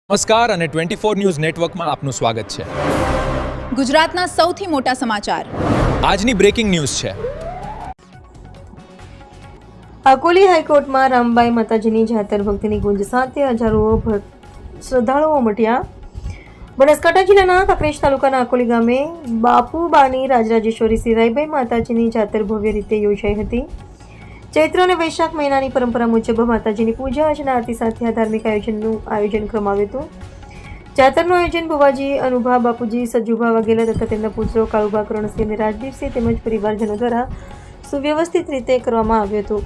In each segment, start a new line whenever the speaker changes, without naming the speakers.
નમસ્કાર અને 24 ન્યૂઝ નેટવર્કમાં આપનું સ્વાગત છે.
ગુજરાતના સૌથી મોટા સમાચાર
આજની બ્રેકિંગ ન્યૂઝ છે.
અકોલી હાઈકોર્ટમાં રામબાઈ માતાજીની જાતર ભક્તિની ગુંજ સાથે હજારો શ્રદ્ધાળુઓ ઉમટ્યા. બનાસકાંઠા જિલ્લાના કાંકરેજ તાલુકાના અકોલી ગામે બાપુબાની રાજરાજેશ્વરી શ્રી રાયબાઈ માતાજીની જાતર ભવ્ય રીતે યોજાઈ હતી. ચૈત્ર અને વૈશાખ મહિનાની પરંપરા મુજબ માતાજીની પૂજા અર્ચના આરતી સાથે આ ધાર્મિક આયોજન કરવામાં આવ્યું હતું. જાતરનું આયોજન ભુવાજી અનુભા બાપુજી સજ્જુભા વગેરે તથા તેમના પુત્રો કાળુભા કરણસિંહ અને રાજદીપસિંહ તેમજ પરિવારજનો દ્વારા સુવ્યવસ્થિત રીતે કરવામાં આવ્યું હતું.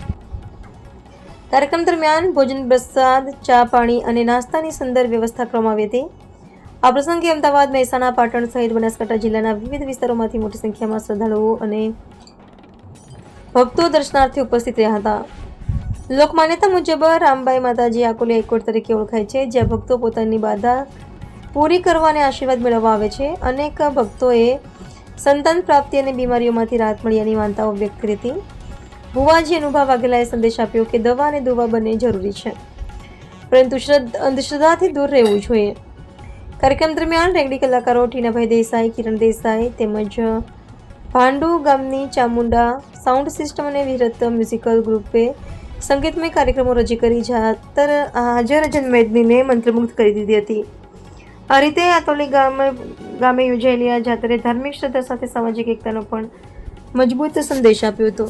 કાર્યક્રમ દરમિયાન ભોજન પ્રસાદ ચા પાણી અને નાસ્તાની સુંદર વ્યવસ્થા કરવામાં આવી હતી. આ પ્રસંગે અમદાવાદ મહેસાણા પાટણ સહિત બનાસકાંઠા જિલ્લાના વિવિધ વિસ્તારોમાંથી મોટી સંખ્યામાં શ્રદ્ધાળુઓ અને ભક્તો દર્શનાર્થે ઉપસ્થિત રહ્યા હતા. લોકમાન્યતા મુજબ રામબાઈ માતાજી અકોલી હાઈકોર્ટ તરીકે ઓળખાય છે, જ્યાં ભક્તો પોતાની બાધા પૂરી કરવા અને આશીર્વાદ મેળવવા આવે છે. અનેક ભક્તોએ સંતાન પ્રાપ્તિ અને બીમારીઓમાંથી રાહત મળ્યાની માનતાઓ વ્યક્ત કરી હતી. ભુવાજી અનુભા વાઘેલાએ સંદેશ આપ્યો કે દવા અને દુવા બંને જરૂરી છે, પરંતુ અંધશ્રદ્ધાથી દૂર રહેવું જોઈએ. કાર્યક્રમ દરમિયાન રેંગડી કલાકારો ટીનાભાઈ દેસાઈ, કિરણ દેસાઈ તેમજ ભાંડુ ગામની ચામુંડા સાઉન્ડ સિસ્ટમ અને વિરત મ્યુઝિકલ ગ્રુપે સંગીતમય કાર્યક્રમો રજૂ કરી જાતર હાજર જનમેદનીને મંત્રમુગ્ધ કરી દીધી હતી. આ રીતે અકોલી ગામે યોજાયેલી આ જાતરે ધાર્મિક શ્રદ્ધા સાથે સામાજિક એકતાનો પણ મજબૂત સંદેશ આપ્યો હતો.